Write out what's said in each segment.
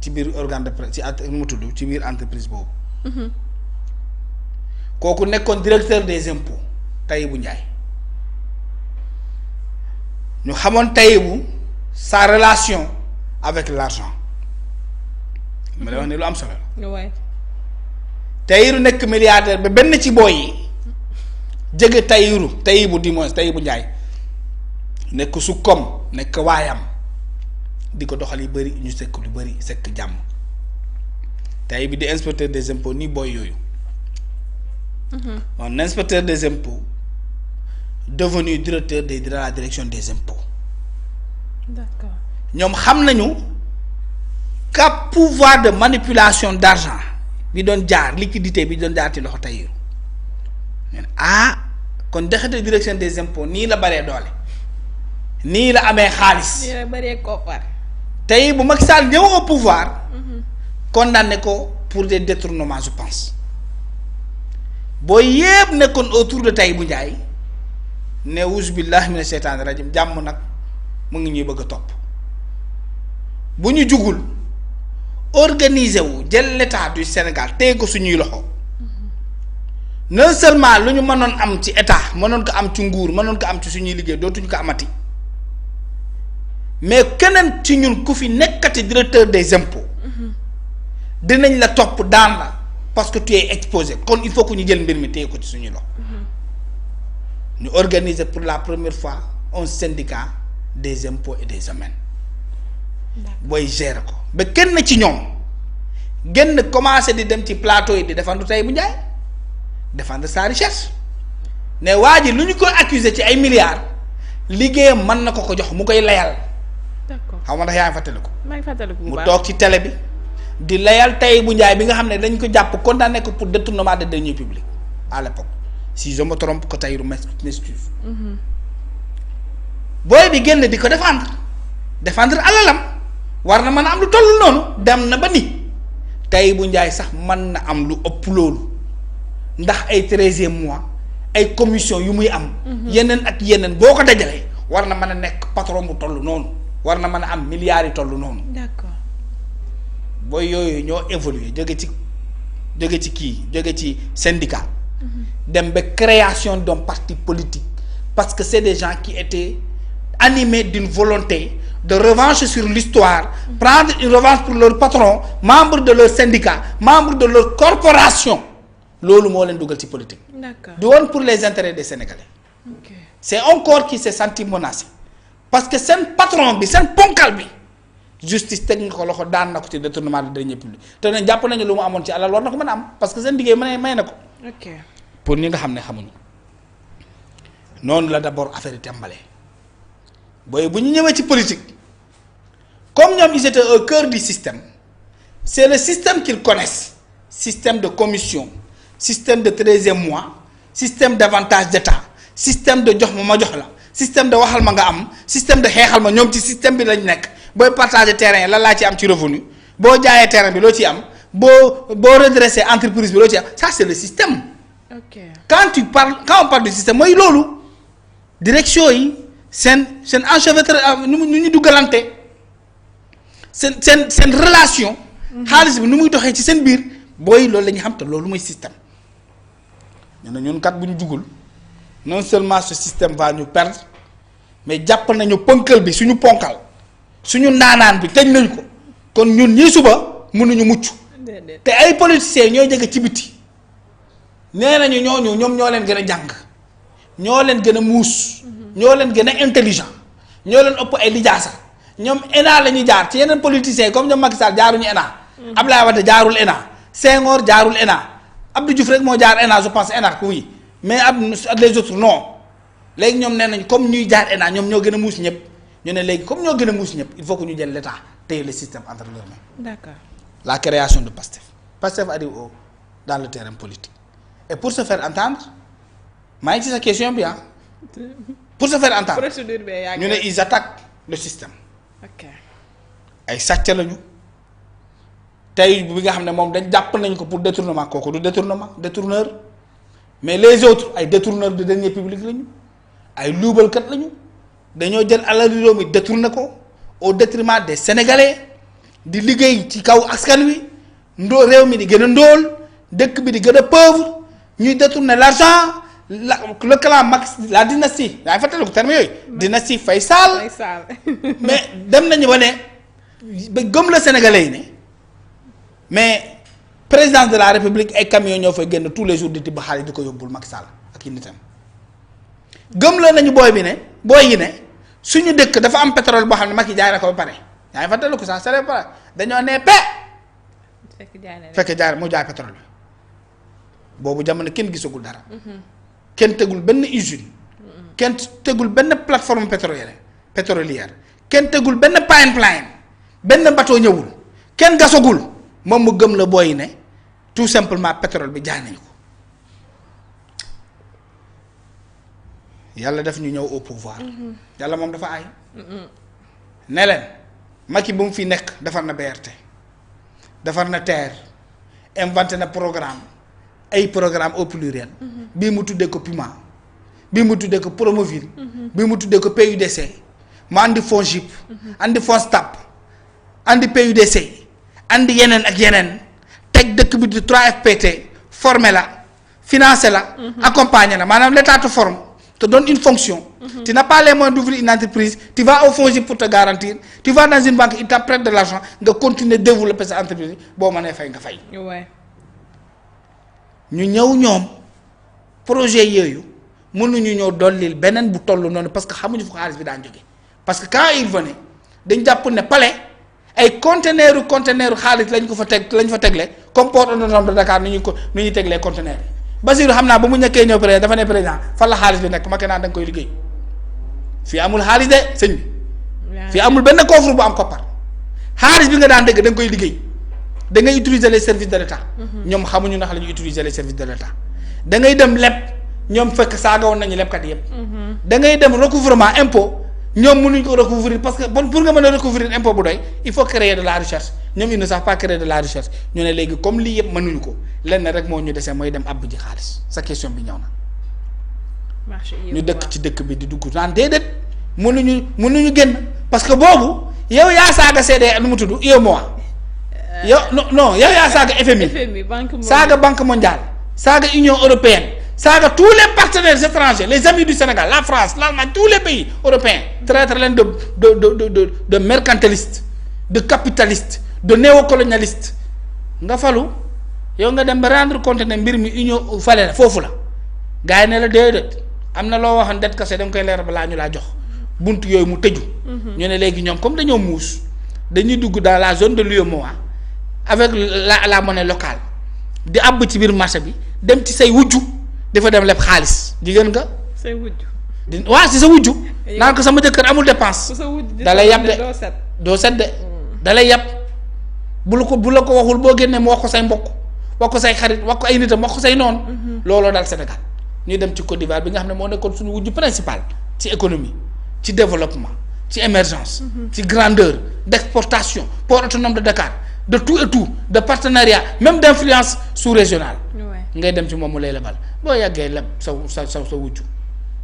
ci biir organe de presse mu tudd ci biir entreprise boobu. kooku nekkoon directeur des impôts Tahibou Ndiaye ñu xamoon Tahibou sa relation avec l'argent ma lay wax ne lu am solo la. Tahirou nekk milliardaire ba benn ci booy yi jege Tahibou du moins Tahibou Ndiaye nekk su kom nekk waayam di ko doxal yu bëri ñu sekk lu bëri sekk jàmm Tahibou di inspecteur des impôts ni booy yooyu. un inspecteur des impôts devenu directeur de la direction des impôts. D'accord. ñoom xam nañu ka pouvoir de manipulation d'argent bi doon jaar liquidité bi doon jaar ci loxo Tahirou kon ndekete direction des impôts nii la baree doole nii la amee xaalis. nii la baree koppar. tey bu Macky Sall ñëw au pouvoir. condamné ko pour des détournements je pense. booy yépp nekkoon autour de Tahibou Ndiaye ne wuzu billahi mina sheytaani rajim jàmm nag mu ngi ñuy bëgg a topp bu ñu jugul organiser wu jël l'état du Sénégal téye ko suñuy loxo non seulement lu ñu mënoon am ci état mënoon ko am ci nguur mënoon ko am ci suñuy liggéey dootuñu ko amati mais keneen ci ñun ku fi nekkati directeur des impôts dinañ la topp daan la. parce que tu es exposé kon il faut que ñu jël mbir mi téye ko ci suñu loxo ñu organiser pour la première fois un syndicat des impôts et des domaines booy gérer ko ba kenn ci ñoom génn commencé di dem ci plateau yi di défendre Tahibou Ndiaye défendre sa richesse ne waa ji lu ñu ko accuser ci ay milliards liggéeyam mën na ko jox mu koy layal. d'accord xam nga ndax yaa ngi fàttaliku. maa ngi fàttaliku bu baax mu toog ci télé bi. di layal Tahibou Ndiaye bi nga xam ne dañ ko jàpp condamné ko pour détournement de deniers publics à l'époque si je me trompe que Tahirou m'excuse. booy bi génn di ko défendre alalam war na mën a am lu toll noonu dem na ba ni Tahibou Ndiaye sax mën na am lu ëpp loolu ndax ay 13e mois ay commission yu muy am. yeneen ak yeneen boo ko dajalee war na mën a nekk patron bu toll noonu war na mën a am milliards yi toll noonu. d'accord. booy yooyu ñoo évolué jóge ci syndicat. dem ba création d'un parti politique parce que c'est des gens qui étaient animés d'une volonté de revanche sur l'histoire prendre une revanche pour leur patron membre de leur syndicat membre de leur corporation loolu moo leen dugal ci politique. D'accord. du woon pour les intérêts des Sénégalais. Okay. C'est un corps qui s'est senti menacé parce que seen patron bi seen ponkal bi. justice teg nga ko loxo daan na ko ci détournement de deniers publics te ne jàpp nañu lu mu amoon ci alal war na ko mën a am parce que seen liggéey may na ko. ok pour ñi nga xam ne xamuñu noonu la d'abord affaire yi tàmbalee booy bu ñu ñëwee ci politique comme ñoom ils étaient au cœur du système c'est le système qu'ils connaissent système de commission système de 13e mois système d'avantage d'État système de jox ma jox la système de waxal ma nga am système de xeexal ma ñoom ci système bi lañ nekk. booy partager terrain lan laa ci am ci revenu boo jaayee terrain bi loo ci am boo redresser entreprise bi loo ci am ça c'est le système. ok quand on parle du système mooy loolu direction yi seen enchevêtré nu ñu duggalante seen relation. xaalis bi nu muy doxee ci seen biir booy loolu la ñu xam te loolu mooy système. ñun kat bu ñu jugul non seulement ce système va ñu perdre mais jàpp nañu ponkal bi suñu ponkal. suñu naanaan bi tëj nañ ko kon ñun ñii suba mënuñu mucc te ay politiciens ñoo jege ci biti nee nañu ñoom ñoo leen gën a jàng ñoo leen gën a muus ñoo leen gën a intelligent ñoo leen ëpp ay lijaasa ñoom ENA la ñuy jaar ci yeneen politiciens comme ñoom Macky Sall jaaruñu ENA. Abdoulaye Wade jaarul ENA Senghor jaarul ENA Abdou Diouf rek moo jaar ENA je pense ENA oui mais les autres non léegi ñoom nee nañ comme ñuy jaar ENA ñoom ñoo gën a muus ñëpp. ñu ne léegi comme ñoo gën a muus ñëpp il faut que ñu jël l'état téye le système entre leurs mains. D'accord. La création de Pastef arrive dans le terrain politique et pour se faire entendre maa ngi ci sa question bi pour se faire entendre procédure bi ñu ne ils attaquent le système. ok ay sàcc lañu tey bi nga xam ne moom dañ jàpp nañ ko pour détournement kooku du détourneur mais les autres ay détourneurs de deniers publics lañu ay luubalkat lañu. dañoo jël alal réew mi détourné ko au détriment des Sénégalais di liggéey ci kaw askan wi réew mi di gën a ndóol dëkk bi di gën a pauvre ñuy détourner l'argent le clan Macky la dynastie yaa ngi fàttaliku terme yooyu dynastie Faye Sall mais dem nañu ba ne ba gëm la Sénégalais yi ne mais président de la République ay camions ñoo fay génn tous les jours di tibb xaalis di ko yóbbul Macky Sall ak i nitam gëm la nañu booy yi ne suñu dëkk dafa am pétrole boo xam ne Macky jaay na ko ba pare yaa ngi fàttaliku sax c'est vrai dañoo ne fekk jaay moo jaay pétrole bi boobu jamono kenn gisagul dara. kenn tegul benn usine. kenn tegul benn plateforme pétrolière kenn tegul benn pipeline benn bateau ñëwul kenn gasagul moom mu gëm la booy ne tout simplement pétrole bi jaay nañu ko yàlla def ñu ñëw au pouvoir. yàlla moom dafa aay. ne leen Macky bu mu fi nekk defar na BRT defar na TER inventé na programme ay programme au pluriel. bii mu tuddee ko PUMA bii mu tuddee ko Promoville. bii mu tuddee ko PUDC mu andi FONGIP. andi FONSTAB andi PUDC andi yeneen ak yeneen teg dëkk bi di 3FPT formé la financé la. accompagné la maanaam l'état te forme te donne une fonction. Tu n'as pas les moyens d'ouvrir une entreprise, tu vas au FONGIP pour te garantir, tu vas dans une banque, ils t'apprêtent de l'argent, nga continuer développer sa entreprise boo mënee fay nga fay. ñu ñëw ñoom projet yooyu mënuñu ñëw dollil beneen bu toll noonu parce que xamuñu fu xaalis bi daan jóge parce que quand il venait dañ jàpp ne palais ay conteneur xaalis lañ ko fa teg lañ fa tegle comme port autonome de Dakar nu ñuy teglee conteneur yi Basirou xam naa ba mu ñëkkee ñëw président dafa ne président fan la xaalis bi nekk ma naan da nga koy liggéey fii amul xaalis de sëñ bi fii amul benn coffre bu am koppar xaalis bi nga daan dégg da nga koy liggéey da ngay utiliser les services de l'État ñoom xamuñu ndax la ñuy utiliser les services de l'État da ngay dem leb ñoom fekk saaga woon nañu lebkat yëpp da ngay dem recouvrement impôt ñoom mënuñ ko recouvrir parce que bon pour nga mën a recouvrir impôt bu doy il faut créer de la recherche ñoom ils ne savent pas créer de la recherche ñu ne léegi comme lii yëpp mënuñu ko lenn rek moo ñu desee mooy dem àbb ji xaalis sa question bi ñëw na ñu dëkk ci dëkk bi di dugg naan déedéet mënuñu génn parce que boobu yow yaa saaga CD nu mu tudd UEMOA yow non yow yaa saaga FMI saaga Banque mondiale saaga Union européenne saaga tous les partenaires étrangers les amis du Sénégal la France l'Allemagne tous les pays européens traiter leen de mercantilistes de capitalistes de néocolonialistes nga falu yow nga dem ba rendre compte ne mbir mi union fale la foofu la gars yi ne la déedéet am na loo waxoon det kase da nga koy leer balaa ñu laa jox bunt yooyu mu tëju. ñu ne léegi ñoom comme dañoo muus dañuy dugg dans la zone de l'UEMOA avec la monnaie locale di àbb ci biir marché bi dem ci say wujju dafa dem leb xaalis jigéen nga. say wujju di waaw si sa wujju. naan ko sama jëkkër amul dépense. da lay yab de doo set de da lay yab bu la ko waxul boo génnee mu wax ko say mbokk wax ko say xarit wax ko ay nitam wax ko say noonu. looloo daal Sénégal ñuy dem ci Côte d'Ivoire bi nga xam ne moo nekkoon suñu wujju principal ci économie ci développement ci émergence. ci grandeur d'exportation port autonome de Dakar de tout et tout de partenariat même d'influence sous-régionale. ngay dem ci moom mu lay lebal boo yàggee leb sa wujju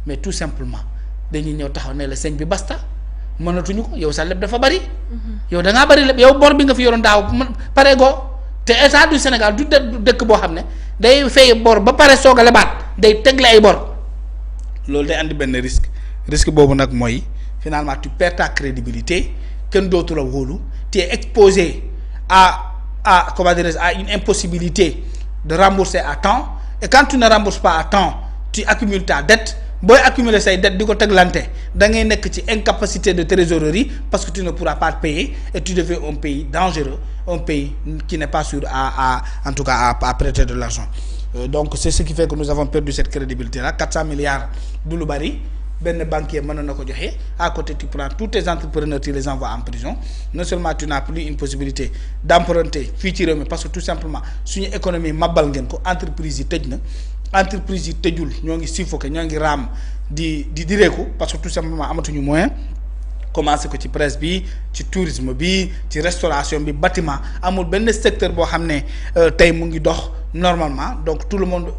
mais tout simplement dañuy ñëw taxaw ne la sëñ bi basta mënatuñu ko yow sa leb dafa bari. yow da ngaa bari leb yow bor bi nga fi yoroon daaw pare goo te état du Sénégal du dëkk boo xam ne day fay bor ba pare soog a lebaat day tegle ay bor loolu day andi benn risque boobu nag mooy finalement tu perds ta crédibilité kenn dootu la wóolu tu es exposé à comment dirais-je à une impossibilité de rembourser à temps et quand tu ne rembourses pas à temps tu accumules ta dette booy accumuler say dette di ko teglante da ngay nekk ci incapacité de trésorerie parce que tu ne pourras pas payer et tu deviens un pays dangereux un pays qui n'est pas sûr en tout cas à prêter de l'argent donc c'est ce qui fait que nous avons perdu cette crédibilité là 400 milliards du lu bari benn banquier mënoon na ko joxe à côté tu prends tous tes entrepreneurs tu les envoies en prison non seulement tu n'as plus une possibilité d'emprunter fii ci réew mi parce que tout simplement suñu économie mabal ngeen ko entreprise yi tëj na entreprise yi tëjul ñoo ngi suffoqué ñoo ngi raam di direeku parce que tout simplement amatuñu moyen commencé ko ci presse bi ci tourisme bi ci restauration bi bâtiment amul benn secteur boo xam ne tey mu ngi dox normalement donc tout le monde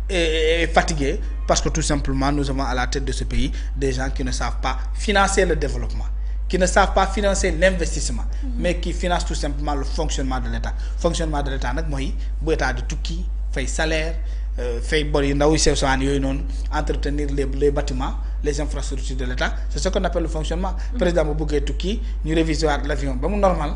est fatigué parce que tout simplement nous avons à la tête de ce pays des gens qui ne savent pas financer le développement qui ne savent pas financer l'investissement, mais qui financent tout simplement le fonctionnement de l'État. Fonctionnement de l'État nag mooy bu état di tukki fay salaire fay bor yu ndaw yu sew sewaan yooyu noonu entretenir les bâtiments les infrastructures de l'État, c'est ce qu'on appelle le fonctionnement. Président bu bëggee tukki ñu réviser waat l'avion ba mu normal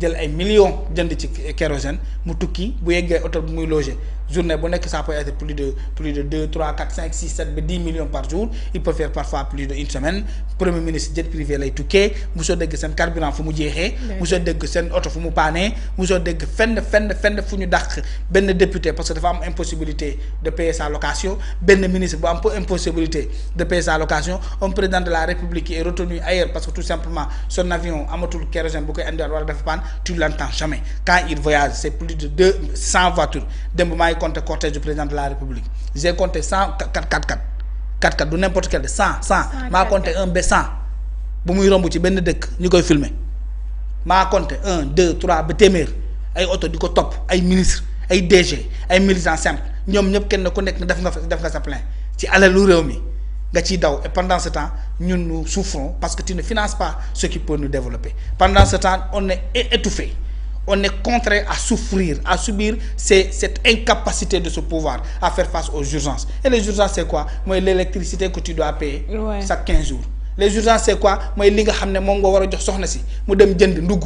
jël ay millions jënd ci kérosène mu tukki bu yeggee oto bu muy loger journée bu nekk ça peut être plus de 2, 3, 4, 5, 6, 7 ba 10 millions par jour il peut faire parfois plus de une semaine premier ministre jet privé lay tukkee mosoo dégg seen carburant fu mu jeexee mosoo dégg seen oto fu mu paanee mosoo dégg fenn fu ñu dàq benn député parce que dafa am impossibilité de payer sa location benn ministre bu am impossibilité de payer sa location un président de la République qui est retenu ailleurs parce que tout simplement son avion amatul kérosène bu koy indiwaat wala dafa paan tu l'entends jamais quand il voyage c'est plus de 200 voitures démb maa ngi compté cortège du président de la République j'ai compté 100 4x4 du n'importe quel 100 maa compté un B100 bu muy romb ci benn dëkk ñu koy filmer maa compté 1 2 3 ba téeméer ay oto di ko topp ay ministre ay DG ay militants simples ñoom ñëpp kenn ku nekk def nga sa plein ci alalu réew mi nga ciy daw et pendant ce temps ñun nous souffrons parce que tu ne finances pas ce qui peut nous développer pendant ce temps on est étouffé on est contraint à souffrir à subir cette incapacité de ce pouvoir à faire face aux urgences et les urgences c'est quoi mooy l'électricité que tu dois payer chaque 15 jours les urgences c'est quoi mooy li nga xam ne moom nga war a jox soxna si mu dem jënd ndugg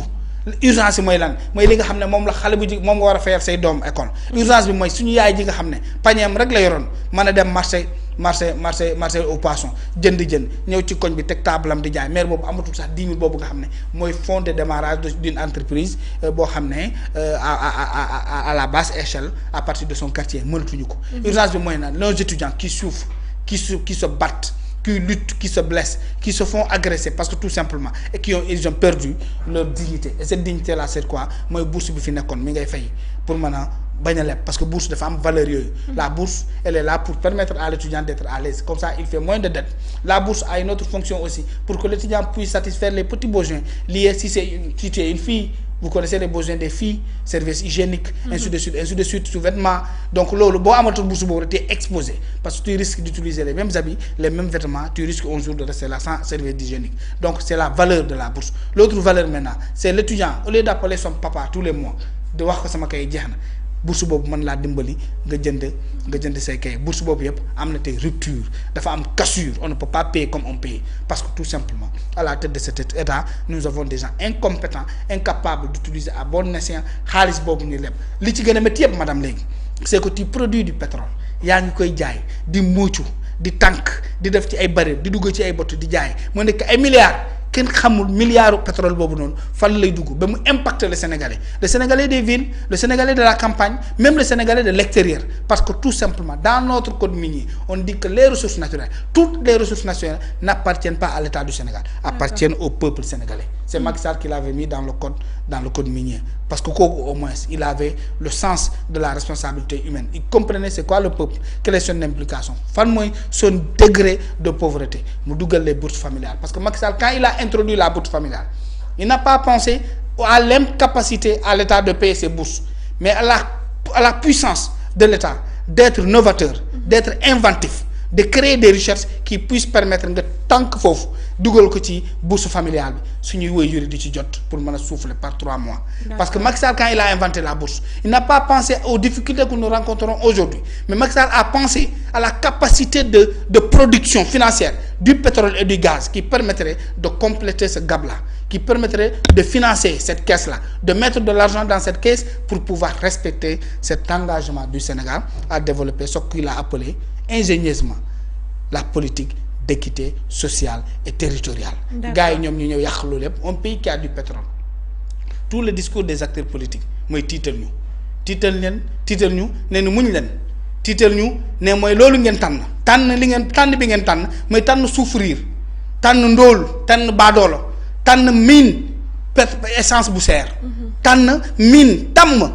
urgence bi mooy lan mooy li nga xam ne moom la xale bu ji moom nga war a fayal say doom école urgence bi mooy suñu yaay ji nga xam ne pañeem rek la yoroon mën a dem marché au poisson jënd ñëw ci koñ bi teg taabalam di jaay maire boobu amatul sax 10 000 boobu nga xam ne mooy fonds de démarrage d'une entreprise boo xam ne à la basse échelle à partir de son quartier mënatuñu ko urgence bi mooy naan nos étudiants qui souffrent qui se battent qui luttent qui se blessent qui se font agresser parce que tout simplement et ils ont perdu leur dignité et cette dignité là c'est quoi mooy bourse bi fi nekkoon mi ngay fay pour mën a bañ a leb parce que bourse dafa am valeur yooyu la bourse elle est là pour permettre à l'étudiant d'être à l'aise comme ça il fait moins de dettes la bourse a une autre fonction aussi pour que l'étudiant puisse satisfaire les petits besoins liés si tu es une fille vous connaissez les besoins des filles services hygiéniques ainsi de suite sous-vêtements donc loolu boo amatul bourse boobu rek t'es exposé parce que tu risques d'utiliser les mêmes habits les mêmes vêtements tu risques un jour de rester là sans service hygiénique donc c'est la valeur de la bourse l'autre valeur maintenant c'est l'étudiant au lieu d'appeler son papa tous les mois de wax ko sama kay jeex na bourse boobu mën laa dimbali nga jënd say kay bourse boobu yëpp am na tey rupture dafa am cassure on ne peut pas payer comme on paye parce que tout simplement à la tête de cet état nous avons des gens incompétents incapables d'utiliser à bon escient xaalis boobu ñu leb li ci gën a métti yëpp madame léegi c'est que tu produis du pétrole yaa ngi koy jaay di muucu di tànk di def ci ay baril di dugg ci ay bott di jaay mu nekk ay milliards kenn xamul milliards pétrole boobu noonu fan lay dugg ba mu impacter le Sénégalais des villes le Sénégalais de la campagne même le Sénégalais de l'extérieur parce que tout simplement dans notre code minier on dit que les ressources naturelles toutes les ressources naturelles n'appartiennent pas à l'État du Sénégal appartiennent au peuple sénégalais c'est Macky Sall qui l'avait mis dans le code minier parce que kooku au moins il avait le sens de la responsabilité humaine il comprenait c'est quoi le peuple quelle est son implication fan mooy son degré de pauvreté mu dugal les bourses familiales parce que Macky Sall quand il a introduit la bourse familiale il n'a pas pensé à l'incapacité à l'État de payer ses bourses mais à la puissance de l'État d'être novateur d'être inventif de créer des recherches qui puissent permettre nga tànk foofu dugal ko ci bourse familiale bi suñuy waajur di ci jot pour mën a souffler par 3 mois. Parce que Macky Sall quand il a inventé la bourse il n'a pas pensé aux difficultés que nous rencontrons aujourd'hui mais Macky Sall a pensé à la capacité de production financière du pétrole et du gaz qui permettrait de compléter ce gap-là qui permettrait de financer cette caisse-là de mettre de l'argent dans cette caisse pour pouvoir respecter cet engagement du Sénégal à développer ce qu'il a appelé ingénieusement la politique d'équité sociale et territoriale. Gars yi ñoom ñu ñëw yàq loolu lépp un pays qui a du pétrole tout le discours des acteurs politiques mooy tiital ñu ne nu muñ leen tiital ñu ne mooy loolu ngeen tànn bi ngeen tànn mooy tànn souffrir tànn ndóol tànn baadoolo tànn mine essence bu cher tànn mine tàmm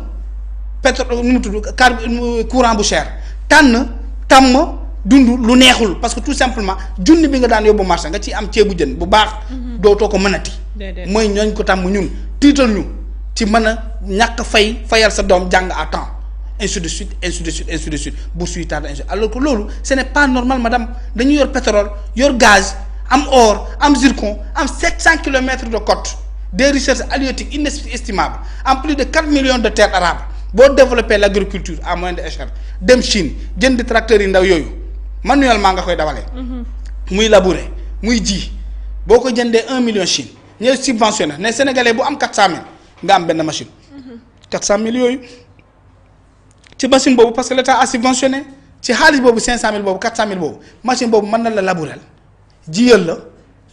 pétrole nu mu tudd courant bu cher tàmm dund lu neexul parce que tout simplement junni bi nga daan yóbbu marché nga ci am ceebu jën bu baax dootoo ko mënati mooy ñooñ ko tàmm ñun tiital ñu ci mën a ñàkk fayal sa doom jàng à temps ainsi de suite bu suy tard alors que loolu ce n'est pas normal madame dañu yor pétrole yor gaz am or am zircon am 700 kilomètres de côte des richesses halieutiques inestimables en plus de 4 millions de terres arables boo développer l' agriculture à moindre échelle dem Chine jënd tracteurs yi ndaw yooyu manuellement nga koy dawalee. muy labourer muy ji boo ko jëndee 1 million Chine ñooy subventionné ne Sénégalais bu am 400000 nga am benn machine. 400000 yooyu ci machine boobu parce que l' état a subventionné ci xaalis boobu 500000 boobu 400000 boobu machine boobu mën na la labourer jiyal la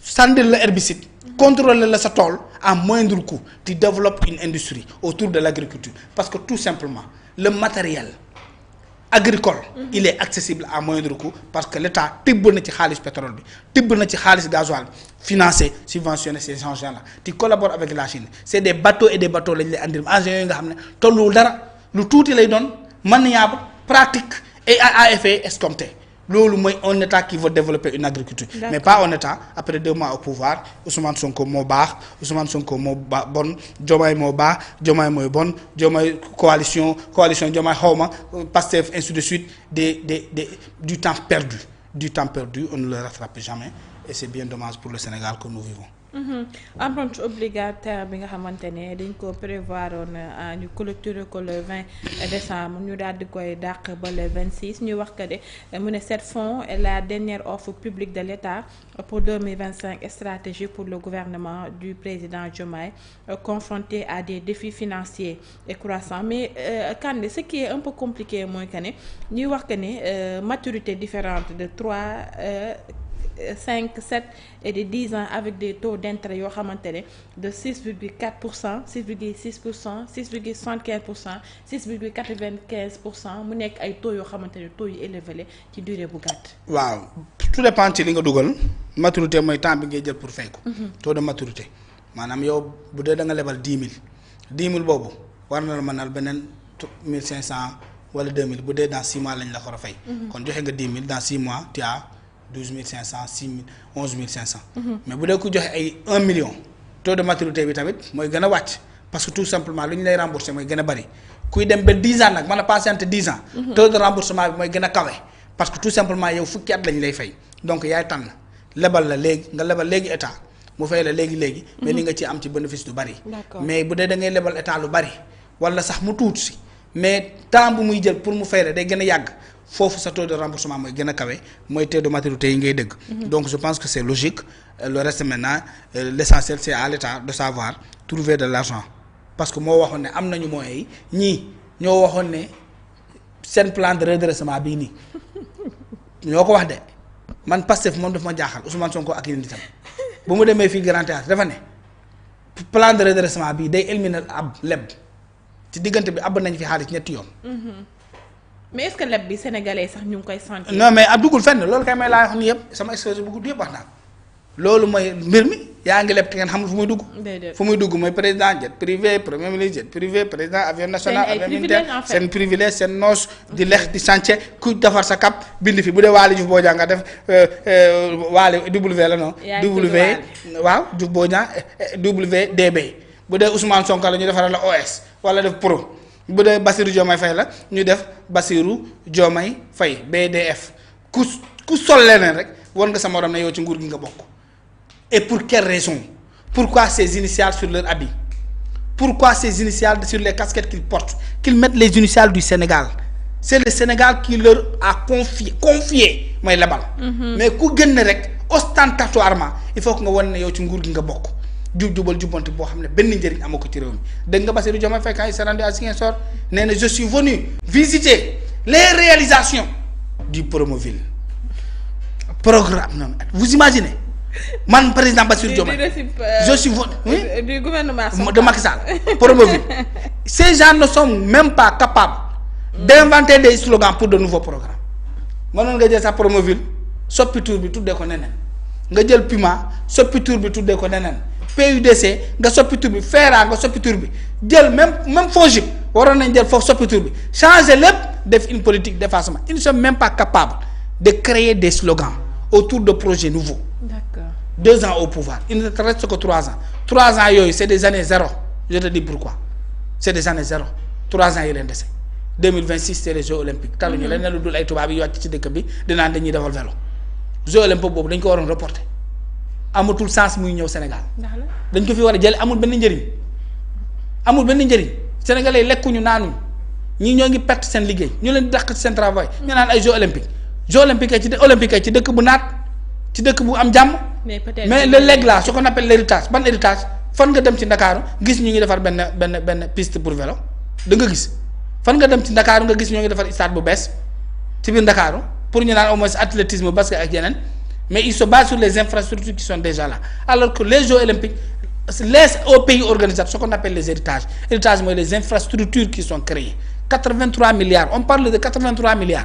sàndil la herbicide. contrôler la sa tool à moindre coût tu développes une industrie autour de l' agriculture parce que tout simplement le matériel agricole il est accessible à moindre coût parce que l' état tibb na ci xaalis pétrole bi tibb na ci xaalis gasoil bi financé subventionné ces engins là tu collabores avec la Chine c' est des bateaux et des bateaux lañ lay andil engins yooyu nga xam ne tolluwul dara lu tuuti lay doon maniable pratique et à effet escompté loolu mooy un état qui veut développer une agriculture. Mais pas un état après 2 mois au pouvoir Ousmane Sonko moo baax Ousmane Sonko moo bon Diomaye moo baax Diomaye mooy bon Diomaye coalition Diomaye xawma Pastef ainsi de suite du temps perdu on ne le rattrape jamais et c'est bien dommage pour le Sénégal que nous vivons. Empreinte obligataire bi nga xamante ne dañ ko prévoir woon ñu clôturer ko le 20 décembre ñu daal di koy dàq ba le 26 ñuy wax que de mu ne cette fonds est la dernière offre publique de l'État pour 2025 stratégie pour le gouvernement du président Diomaye confronté à des défis financiers et croissants mais Kandé ce qui est un peu compliqué mooy que ne ñuy wax que ne maturité différente de 3 5 7 et de 10 ans avec des taux d'intérêt yoo xamante ne de 6,4% 6,6% 6,75% 6,95% mu nekk ay taux yoo xamante ne taux yu élevé ci durée bu gàtt. waaw tout dépend ci li nga dugal maturité mooy temps bi ngay jël pour fay ko. taux de maturité maanaam yow bu dee da nga lebal 10 000 boobu war na la mënal beneen 1500 wala 2000 bu dee dans 6 mois lañ la ko war a fay. kon joxe nga 10 000 dans 6 mois tu as 12 500 6 000 11 500. mais bu dee ku joxe ay 1 million taux de maturité bi tamit mooy gën a wàcc parce que tout simplement lu ñu lay rembourser mooy gën a bari kuy dem ba 10 ans nag mën a patienter 10 ans. taux de remboursement bi mooy gën a kawe parce que tout simplement yow fukki at lañ lay fay donc yaay tànn lebal la léegi nga lebal léegi état mu fay la léegi. mais li nga ci am ci bénéfice du bari. mais bu dee da ngay lebal état lu bari wala sax mu tuuti si mais temps bu muy jël pour mu fay la day gën a yàgg. foofu sa taux de remboursement mooy gën a kawe mooy taux de maturité yi ngay dëgg. donc je pense que c'est logique le reste maintenant l'essentiel c'est à l'État de savoir trouver de l'argent parce que moo waxoon ne am nañu moyens yi ñii ñoo waxoon ne seen plan de redressement bii nii ñoo ko wax de man Pastef moom daf ma jaaxal Ousmane Sonko ak yéen itam bu mu demee fii Grand Théâtre dafa ne plan de redressement bii day éliminer ab leb ci diggante bi ab nañ fi xaalis ñetti yoon. mais est-ce que leb bi sénégalais sax ñu ngi koy sentir. non mais ab duggul fenn loolu kay may laa wax ni yëpp sama exposé bu gudd yëpp wax naa ko loolu mooy mbir mi yaa ngi leb te ngeen xamul fu muy dugg. fu muy dugg mooy président jet privé premier ministre jet privé président avion national avion militaire seen privilège seen noos di lex di chantier ku defar sa cap bind fi bu dee Waly Diouf Bodiang nga def Waly W la non. waaw Diouf Bodiang WDB bu dee Ousmane Sonko la ñu defaral la OS wala def pro. bu dee Bassirou Diomaye Faye la ñu def Bassirou Diomaye Faye BDF ku sol leneen rek war nga sa morom ne yow ci nguur gi nga bokk et pour quelle raison pourquoi ces initiales sur leur habit pourquoi ces initiales sur les casquettes qu'ils portent qu'ils mettent les initiales du Sénégal c'est le Sénégal qui leur a confié mooy lebal mais ku génn rek ostentatoirement il faut que nga wan ne yow ci nguur gi nga bokk jubal jubbanti boo xam ne benn njëriñ amoo ko ci réew mi dégg nga Bassirou Diomaye Faye quand il s'est rendu à Ziguinchor nee na je suis venu visiter les réalisations du Promoville programme non vous imaginez man président Bassirou Diomaye je suis venu du gouvernement de Macky Sall Promoville ces gens ne sont même pas capables d'inventer des slogans pour de nouveaux programmes mënoon nga jël sa Promoville soppi tur bi tuddee ko neneen nga jël Puma soppi tur bi tuddee ko neneen PUDC nga soppi tur bi FERA nga soppi tur bi jël même FONGIP waroon nañ jël foofu soppi tur bi changer lépp def une politique d'effacement ils ne sont même pas capables de créer des slogans autour de projets nouveaux. D'accord. 2 ans au pouvoir il ne te reste que 3 ans 3 ans yooyu c'est des années zéro je te dis pourquoi c'est des années zéro 3 ans yi leen dese 2026 c'est les Jeux olympiques. taluñu leneen lu dul ay tubaab yi wàcc ci dëkk bi dinaan dañuy defal vélo Jeux olympiques boobu dañ ko waroon reporter amatul sens muy ñëw Sénégal. ndax la dañ ko fi war a jële amul benn njëriñ amul benn njëriñ sénégalais lekkuñu naanuñu ñii ñoo ngi perte seen liggéey ñu leen di dàq ci seen travail. ñu naan ay Jeux olympiques ci dëkk bu naat ci dëkk bu am jàmm. mais le legs là ce qu'on appelle l'héritage ban héritage fan nga dem ci Ndakaaru gis ñu ngi defar benn piste pour vélo da nga gis fan nga dem ci Ndakaaru nga gis ñoo ngi defar stade bu bees ci biir Ndakaaru pour ñu naan au moins athlétisme basket ak yeneen mais ils se basent sur les infrastructures qui sont déjà là alors que les Jeux olympiques laissent aux pays organisateurs ce qu'on appelle les héritages mooy les infrastructures qui sont créées 83 milliards on parle de 83 milliards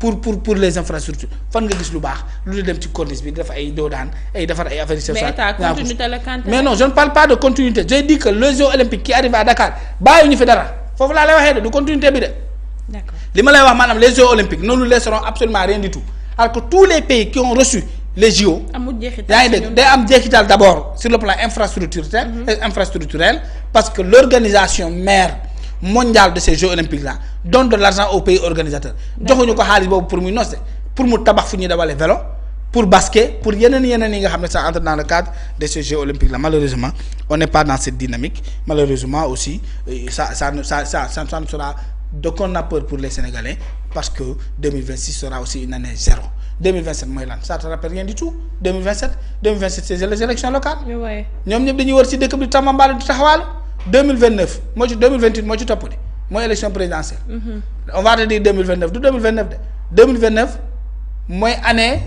pour les infrastructures fan nga gis lu baax lu dem ci corniche bi dafa ay doodaan ay defar ay affaires sociales. mais état continuité la Kanté. mais non je ne parle pas de continuité j'ai dit que les Jeux olympiques qui arrivent à Dakar bàyyiwuñu fi dara foofu laa lay waxee de du continuité bi de. d'accord li ma lay wax maanaam les Jeux olympiques ne nous laisseront absolument rien du tout alors que tous les pays qui ont reçu les JO. amul jeexital yaa ngi dégg day am jeexital d'abord sur le plan infrastructurel parce que l'organisation mère mondiale de ces Jeux olympiques là donne de l'argent aux pays organisateurs. joxuñu ko xaalis boobu pour muy noce pour mu tabax fu ñuy dawalee vélo pour basket pour yeneen yi nga xam ne ça entre dans le cadre de ces Jeux olympiques là malheureusement on n'est pas dans cette dynamique malheureusement aussi ça ne sera d'aucun apport pour les Sénégalais parce que 2026 sera aussi une année zéro 2027 mooy lan ça te rappelle rien du tout 2027 c'est les élections locales. oui ñoom ñëpp dañuy wër ci dëkk bi Tambambalu di taxawaalu 2029 moo ci 2028 moo ci topp de mooy élection présidentielle. On va te dire 2029 du 2029 de 2029 mooy année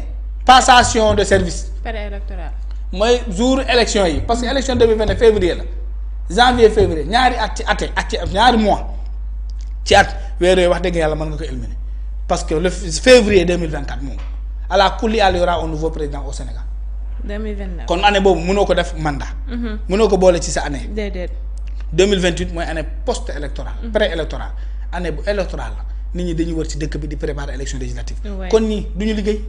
passation de service. préélectoral. mooy jour élection yi parce que élection 2029 février la janvier février ñaari at ci ñaari mois ci at weer yooyu wax dëgg yàlla mën nga ko éliminer parce que le février 2024 moom à la kulli il y aura un nouveau président au Sénégal. 2029 kon année boobu mënoo ko def mandat. mënoo ko boole ci sa année. déedéet. 2028 mooy année post électorale. pré-électorale année bu électorale la nit ñi dañuy wër ci dëkk bi di préparer élection législative. kon ñii du ñu liggéey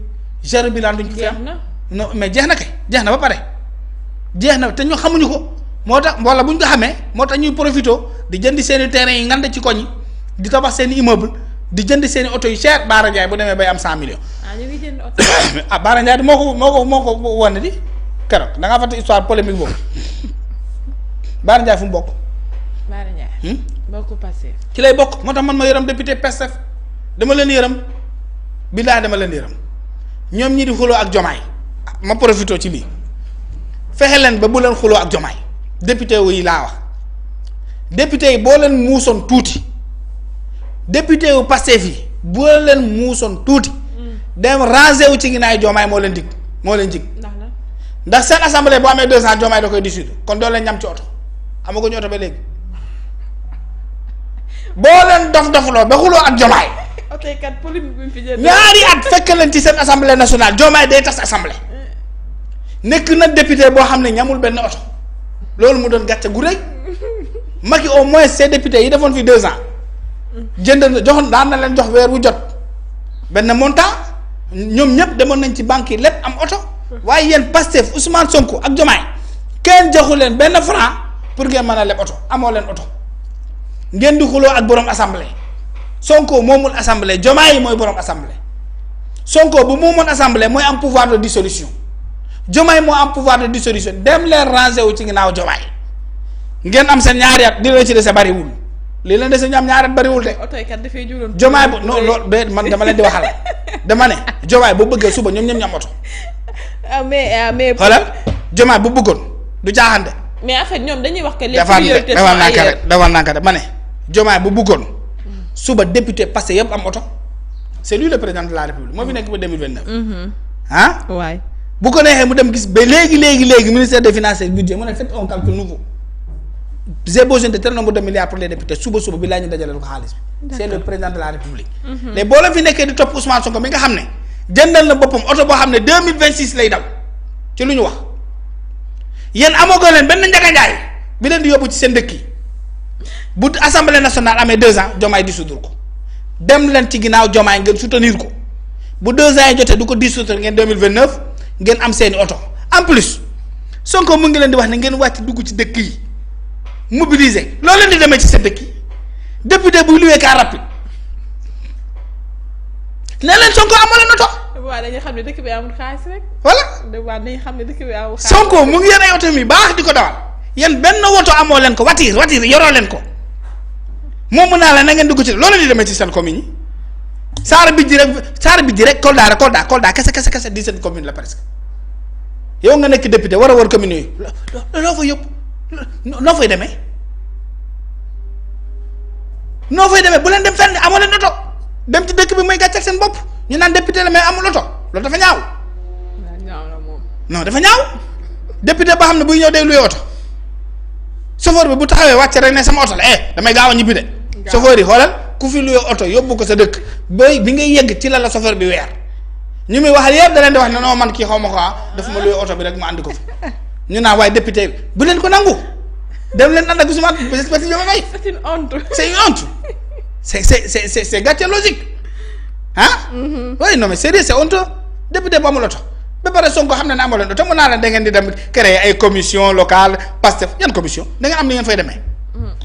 gérer bilan duñ ko fi am. non mais jeex na kay jeex na ba pare jeex na te ñu xamuñu ko moo tax wala bu ñu ko xamee moo tax ñuy profito di jëndi seen i terrains yi ngand ci koñ yi di tabax seen i immeuble di jënd seen i oto yu cher Baara Ndiaye bu demee bay am 100 millions. ñu ngi jënd oto. Baara Ndiaye moo ko wane di keroog da ngaa fàtte histoire polémique boobu Baara Ndiaye fu mu bokk. Baara Ndiaye. bokk Pastef. ci lay bokk moo tax man ma yërëm député Pastef dama leen yërëm billaay dama leen yërëm ñoom ñi di xuloo ak jomaay ma profité ci lii fexe leen ba bu leen xuloo ak jomaay député yi laa wax député yi boo leen muusoon tuuti député wu Pastef yi boo leen muusoon tuuti dem rangé wu ci ginnaaw jomaay moo leen jig ndax seen assemblée boo amee 200 jomaay da koy dissoudre kon doo leen ñam ci oto amaguñu oto ba léegi boo leen dof-dofloo ba xuloo ak jomaay kat polémique bi fi jël ñaari at fekk leen ci seen assemblée nationale jomaay day tas assemblée nekk na député boo xam ne ñamul benn oto loolu mu doon gàcce gu rëy Macky au moins ces députés yi defoon fi 2 ans jënd na joxoon daan na leen jox weer wu jot benn montant ñoom ñëpp demoon nañ ci banque yi lépp am oto waaye yéen Pastef Ousmane Sonko ak Diomaye kenn joxu leen benn franc pour ngeen mën a leb oto amoo leen oto ngeen di xuloo ak borom assemblée Sonko moomul assemblée Diomaye mooy borom assemblée Sonko bu moomoon assemblée mooy am pouvoir de dissolution Diomaye moo am pouvoir de dissolution dem leen ranger wu ci ginnaaw Diomaye ngeen am seen ñaari at di leen ci dese bariwul lii leen dese ñu am ñaari at bariwul de. oto yi kat dafay juróom. Diomaye bu non loolu de man dama leen di waxal dama ne Diomaye bu bëggee suba ñoom ñoom ñu am oto. mais. xoolal Diomaye bu bëggoon du caaxaan de. mais en fait ñoom dañuy wax que les priorités sont ailleurs defal naa ko rek ma ne Diomaye bu bëggoon suba député passé yëpp am oto c'est lui le président de la République moo fi nekk ba 2029. ah. waay bu ko neexee mu dem gis ba léegi ministère des finances et budget mu ne faites un calcul nouveau j'ai besoin de tel nombre de milliards pour les députés suba bi laa ñu dajaleel ko xaalis bi. c'est le président de la République. mais boo la fi nekkee di topp Ousmane Sonko mi nga xam ne jëndal na boppam oto boo xam ne 2026 lay daw ci lu ñu wax yéen amagoo leen benn njaganjaay bi leen di yóbbu ci seen dëkk yi bu assemblée nationale amee 2 ans Diomaye dissoudre ko dem leen ci ginnaaw Diomaye ngeen soutenir ko bu 2 ans yi jotee du ko dissoudre ngeen 2029 ngeen am seeni oto en plus Sonko mu ngi leen di wax ne ngeen wàcc dugg ci dëkk yi mobiliser loolu leen di demee ci seen dëkk yi député buy luwee car rapide ne leen Sonko amoo leen oto waaw dañuy xam ne dëkk bi amul xaalis rek. voilà waaw dañuy xam ne dëkk bi amul xaalis. Sonko mu ngi yor ay oto mi baax di ko dawal yéen benn woto amoo leen ko watiir yoroo leen ko moom mën naa la na ngeen dugg ci loolu di demee ci seen commune yi Saara Bijji rek Kolda kese di seen commune la presque yow nga nekk député war a wër commune yooyu loo fa yóbbu noo fay demee bu leen dem fenn amoo leen oto dem ci dëkk bi mooy gàcce ak seen bopp ñu naan député la mais amul oto loolu dafa ñaaw. ñaaw la moom. non dafa ñaaw député ba xam ne buy ñëw day luy oto chauffeur bi bu taxawee wàcce rek ne sama oto la damay gaaw a ñibbi de. chauffeur yi xoolal ku fi luy oto yóbbu ko sa dëkk bi ngay yegg ci la chauffeur bi weer ñu muy waxal yëpp da leen di wax ne non man kii xaw ma ko dafa ma luy oto bi rek ma andi ko fi ñu naan waaye député bu leen ko nangu dem leen ànd ak Ousmane Bassirou Diomaye Faye. c'est une honte. c'est une honte c'est gàcce logique ah. oui non mais sérieux c'est honte député bu amul oto ba pare Sonko xam ne amoo leen oto mën naa leen da ngeen di dem créer ay commission locale Pastef yan commission da ngeen am ni ngeen fay demee.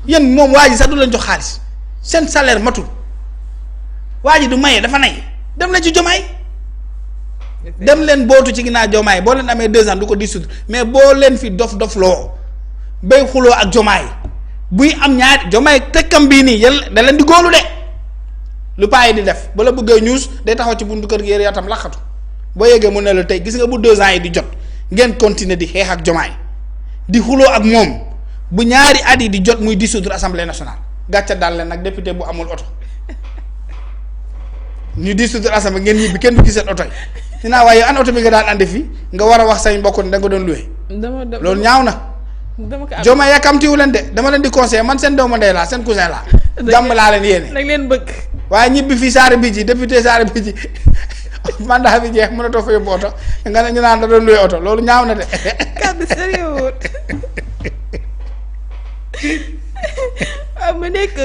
yéen moom waa ji sax du leen jox xaalis seen salaire matul waa ji du maye dafa nay dem leen ci Diomaye dem leen bootu ci ginnaaw Diomaye boo leen amee 2 ans du ko dissoudre mais boo leen fi dof loo bay xuloo ak Diomaye buy am ñaari Diomaye tekkam bii nii yàlla da leen di góolu de lu payi di def ba la bëggee ñuus day taxaw ci buntu kër gi yére yatam laxatu boo yeggee mu ne la tey gis nga bu 2 ans yi di jot ngeen continuer di xeex ak Diomaye di xuloo ak moom bu ñaari at yi di jot muy dissoudre assemblée nationale gàcce daal leen nag député bu amul oto ñu dissoudre assemblée ngeen ñibbi kenn du gisee oto yi dinaa waaye an oto bi nga daan andi fii nga war a wax say mbokk ne da nga doon loué. loolu ñaaw na. Diomaye yàkkamtiwu leen de dama leen di conseiller man seen doomu ndey laa seen cousin laa. jàmm laa leen yéene. nag leen bëgg. waaye ñibbi fii Saara Bijji député Saara Bijji mandat bi jeex mënatoo fa yóbbu oto nga ne ñu naan da doon loué oto loolu ñaaw na de. kàddu sérieux mu nekk